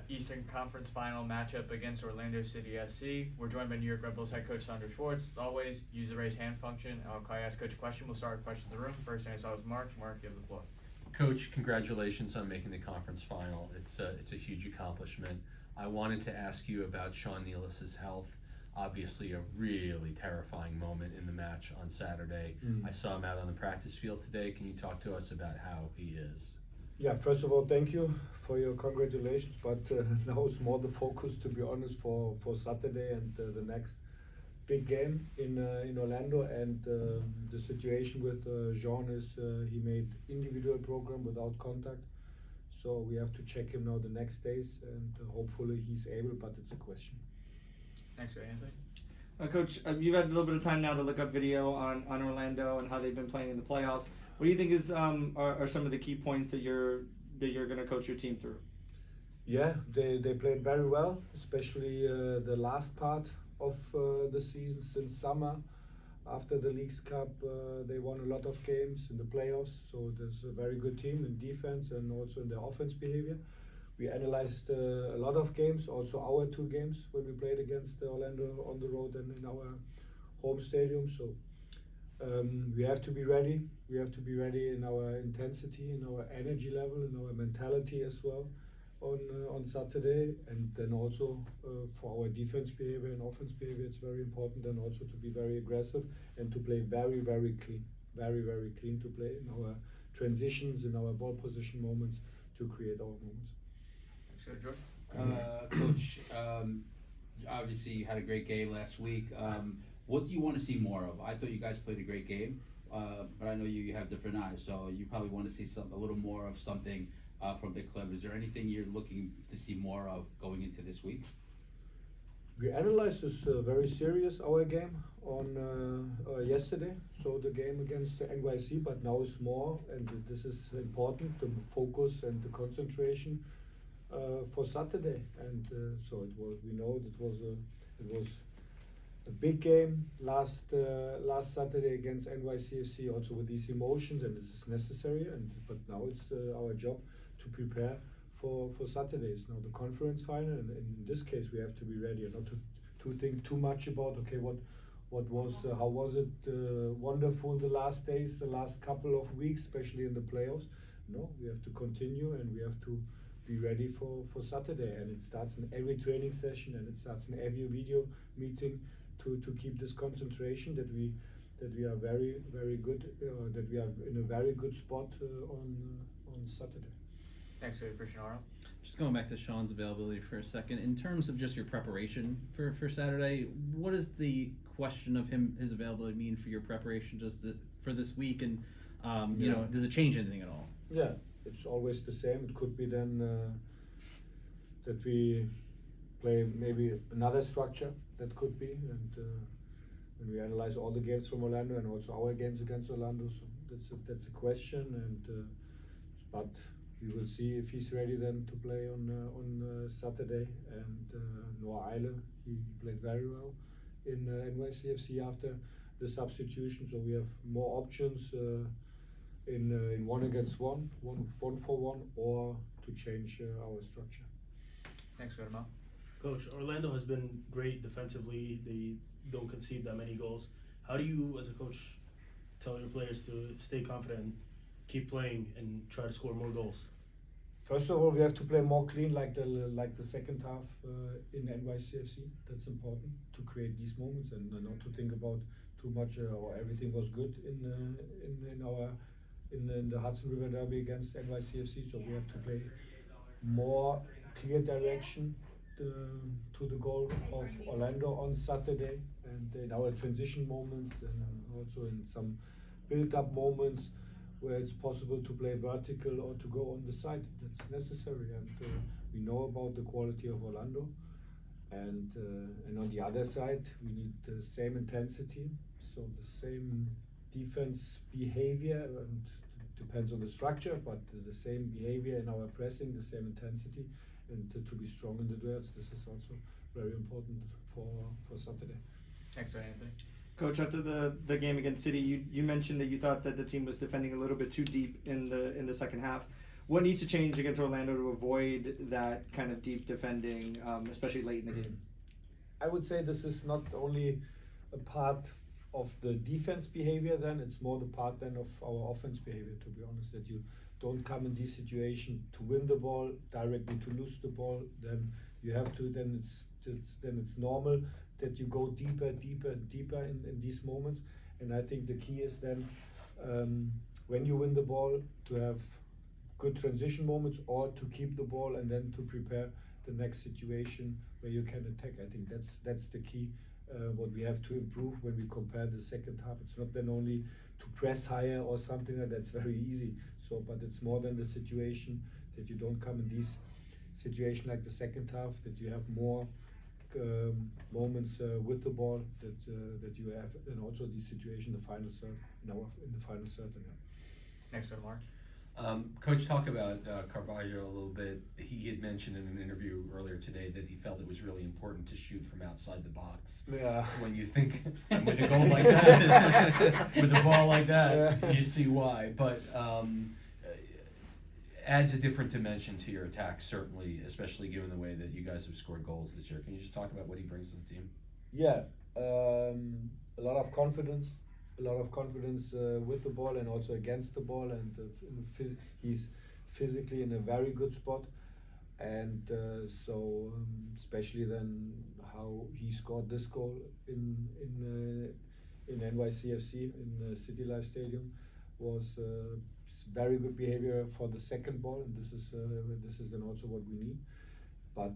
Eastern Conference Final matchup against Orlando City SC. We're joined by New York Red Bulls head coach Sandro Schwarz. As always, use the raise hand function. I'll call you, ask Coach a question. We'll start with questions in the room. First thing I saw was Mark. Mark, you have the floor. Coach, congratulations on making the conference final. It's a huge accomplishment. I wanted to ask you about Sean Nealis' health. Obviously a really terrifying moment in the match on Saturday. I saw him out on the practice field today. Can you talk to us about how he is? Yeah, first of all, thank you for your congratulations, but now it's more the focus, to be honest, for Saturday and the next big game in Orlando. And the situation with Jean is he made individual program without contact, so we have to check him now the next days, and hopefully he's able, but it's a question. Thanks, Anthony. Coach, you've had a little bit of time now to look up video on Orlando and how they've been playing in the playoffs. What do you think is are some of the key points that you're going to coach your team through? Yeah, they played very well, especially the last part of the season since summer. After the Leagues Cup, they won a lot of games in the playoffs, so there's a very good team in defense and also in their offense behavior. We analyzed a lot of games, also our 2 games when we played against Orlando on the road and in our home stadium. So we have to be ready. We have to be ready in our intensity, in our energy level, in our mentality as well on Saturday. And then also for our defense behavior and offense behavior, it's very important then also to be very aggressive and to play very, very clean. Very, very clean to play in our transitions, in our ball position moments to create our moments. Coach, obviously you had a great game last week. What do you want to see more of? I thought you guys played a great game, but I know you have different eyes, so you probably want to see a little more of something from the club. Is there anything you're looking to see more of going into this week? We analyzed this very serious, our game on yesterday, so the game against NYC, but now it's more, and this is important, the focus and the concentration for Saturday. And so it was, we know it was a big game last Saturday against NYCFC, also with these emotions, and this is necessary. But now it's our job to prepare for Saturdays. Now the conference final, and in this case we have to be ready and not to think too much about what was how was it wonderful the last days, the last couple of weeks, especially in the playoffs. No, we have to continue and we have to be ready for Saturday, and it starts in every training session and it starts in every video meeting to keep this concentration that we are very, very good, that we are in a very good spot on Saturday. Thanks, Christian Arnold. Just going back to Sean's availability for a second, in terms of just your preparation for Saturday, what does the question of his availability mean for your preparation for this week, and you know, does it change anything at all? Yeah, it's always the same. It could be then that we play maybe another structure, that could be, and when we analyze all the games from Orlando and also our games against Orlando, so that's a question, and but we will see if he's ready then to play on Saturday. And Noah Eile, he played very well in NYCFC after the substitution, so we have more options in 1 against 1, 1-for-1, or to change our structure. Thanks, Guatemala. Coach, Orlando has been great defensively. They don't concede that many goals. How do you, as a coach, tell your players to stay confident and keep playing and try to score more goals? First of all, we have to play more clean, like the second half in NYCFC. That's important to create these moments and not to think about too much or everything was good in the Hudson River Derby against NYCFC. So we have to play more clear direction to the goal of Orlando on Saturday, and in our transition moments and also in some build-up moments where it's possible to play vertical or to go on the side. That's necessary, and we know about the quality of Orlando. And on the other side, we need the same intensity, so the same defense behavior, and depends on the structure, but the same behavior in our pressing, the same intensity, and to be strong in the duels. This is also very important for Saturday. Thanks, Anthony. Coach, after the game against City, you mentioned that you thought that the team was defending a little bit too deep in the second half. what needs to change against Orlando to avoid that kind of deep defending, especially late in the game? I would say this is not only a part of the defense behavior, then it's more the part then of our offense behavior, to be honest, that you don't come in this situation to win the ball, directly to lose the ball, then you have to, then it's normal that you go deeper in these moments. And I think the key is then when you win the ball to have good transition moments or to keep the ball and then to prepare the next situation where you can attack. I think that's the key, what we have to improve when we compare the second half. It's not then only to press higher or something like that's very easy. So, but it's more than the situation that you don't come in these situations like the second half, that you have more moments with the ball that you have, and also the situation, the final third, in the final third. Next one, Mark. Coach, talk about Carvalho a little bit. He had mentioned in an interview earlier today that he felt it was really important to shoot from outside the box. Yeah. When you think with a goal like that, with a ball like that, you see why. But adds a different dimension to your attack, certainly, especially given the way that you guys have scored goals this year. Can you just talk about what he brings to the team? Yeah, a lot of confidence. With the ball and also against the ball, and he's physically in a very good spot, and so especially then how he scored this goal in NYCFC in City Life Stadium was very good behavior for the second ball, and this is then also what we need. But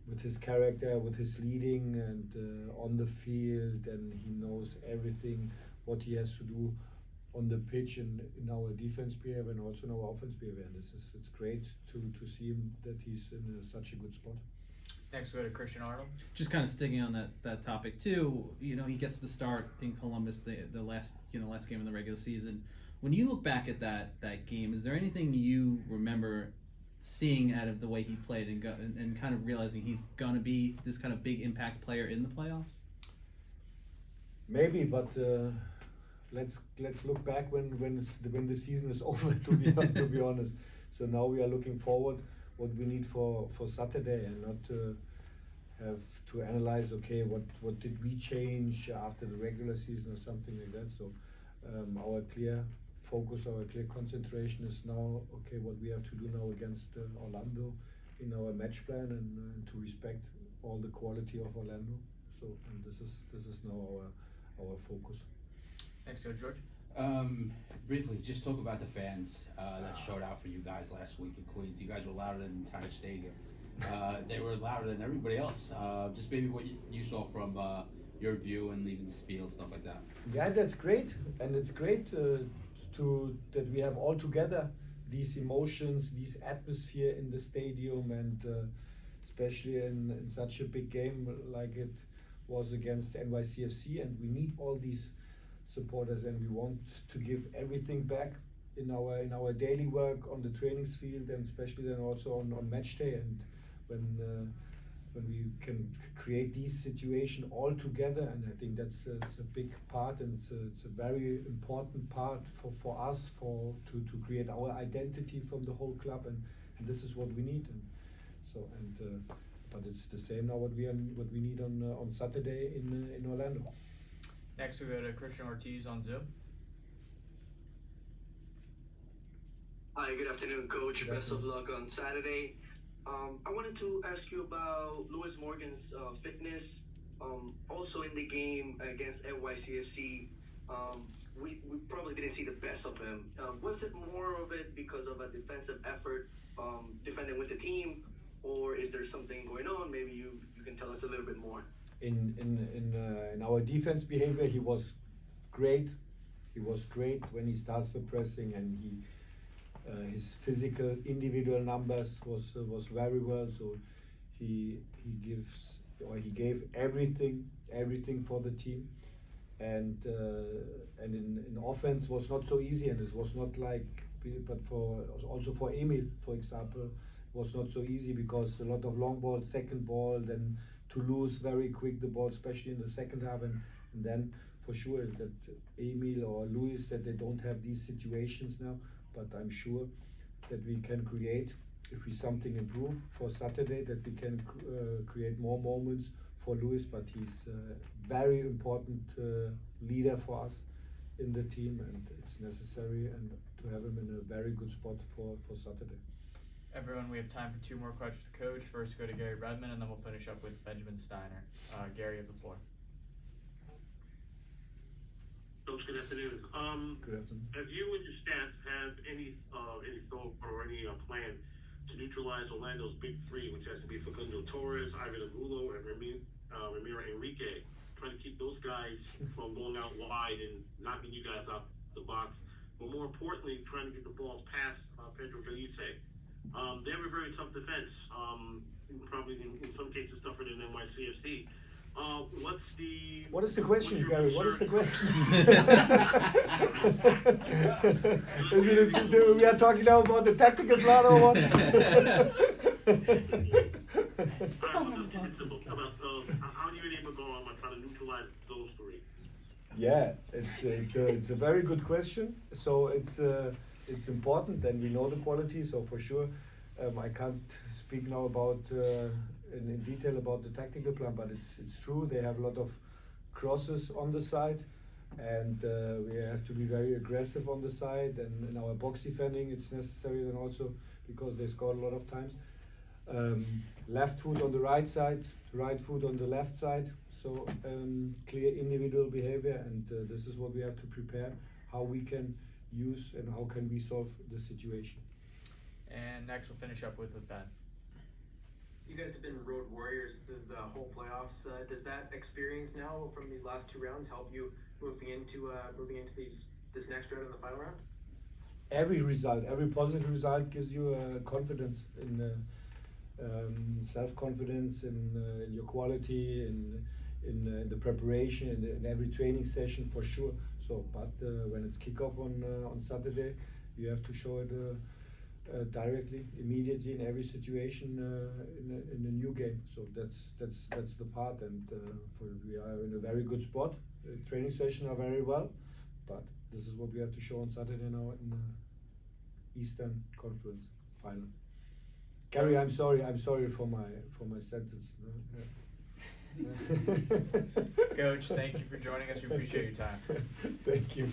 with his character, with his leading and on the field, and he knows everything what he has to do on the pitch in our defense behavior and also in our offense behavior. And it's great to see him that he's in such a good spot. Next we go to Christian Arnold. Just kind of sticking on that topic too. You know, he gets the start in Columbus, the last game of the regular season. When you look back at that game, is there anything you remember seeing out of the way he played and kind of realizing he's gonna be this kind of big impact player in the playoffs? Maybe, but let's look back when the season is over. To be honest, so now we are looking forward what we need for Saturday, and not have to analyze. Okay, what did we change after the regular season or something like that? So our clear focus, our clear concentration is now okay. What we have to do now against Orlando in our match plan, and to respect all the quality of Orlando. So, and this is now our focus. Next to George. Briefly, just talk about the fans that showed out for you guys last week in Queens. You guys were louder than the entire stadium. They were louder than everybody else. Just maybe what you saw from your view and leaving this field, stuff like that. Yeah, that's great, and it's great that we have all together these emotions, this atmosphere in the stadium, and especially in such a big game like it was against NYCFC, and we need all these supporters, and we want to give everything back in our daily work on the trainings field, and especially then also on match day, and when we can create these situations all together. And I think it's a big part, and it's a very important part for us to create our identity from the whole club, and this is what we need. And so but it's the same now what we need on Saturday in Orlando. Next we go to Christian Ortiz on Zoom. Hi, good afternoon, Coach. Best of luck on Saturday. I wanted to ask you about Lewis Morgan's fitness. Also in the game against NYCFC, we probably didn't see the best of him. Was it more of it because of a defensive effort, defending with the team, or is there something going on? Maybe you can tell us a little bit more. In our defense behavior, he was great. He was great when he starts the pressing, and his physical individual numbers was very well. So he gave everything for the team, and in offense was not so easy, and it was not like, but also for Emil, for example, was not so easy because a lot of long ball, second ball, then to lose very quick the ball, especially in the second half, and then for sure that Emil or Luis, that they don't have these situations now, but I'm sure that we can create. If we something improve for Saturday, that we can create more moments for Luis, but he's a very important leader for us in the team, and it's necessary and to have him in a very good spot for Saturday. Everyone, we have time for 2 more questions with the coach. First, go to Gary Redmond, and then we'll finish up with Benjamin Steiner. Gary, you have the floor. Coach, good afternoon. Good afternoon. Have you and your staff have any thought or any plan to neutralize Orlando's big 3, which has to be Facundo Torres, Ivan Angulo, and Ramiro Enrique, trying to keep those guys from going out wide and knocking you guys out the box, but more importantly, trying to get the balls past Pedro Galice. They have a very tough defense, probably in some cases tougher than NYCFC. What is the question, Gary? What is the question? We are talking now about the tactical plan or what? I'll just keep it simple. About how you been able to go on trying to neutralize those 3? Yeah, it's a very good question. So it's important, and we know the quality. So for sure, I can't speak now about in detail about the tactical plan, but it's true. They have a lot of crosses on the side, and we have to be very aggressive on the side. And in our box defending, it's necessary then also because they scored a lot of times. Left foot on the right side, right foot on the left side. So clear individual behavior, and this is what we have to prepare, how we can use and how can we solve the situation. And next we'll finish up with Ben. You guys have been road warriors the whole playoffs. Does that experience now from these last 2 rounds help you moving into this next round and the final round? Every result, every positive result gives you confidence in self-confidence in your quality, in the preparation, in every training session for sure. So, but when it's kickoff on Saturday, you have to show it directly, immediately in every situation in a new game. So that's the part, and we are in a very good spot. The training sessions are very well, but this is what we have to show on Saturday now in the Eastern Conference Final. Gary, I'm sorry for my sentence. Coach, thank you for joining us. We appreciate your time. Thank you.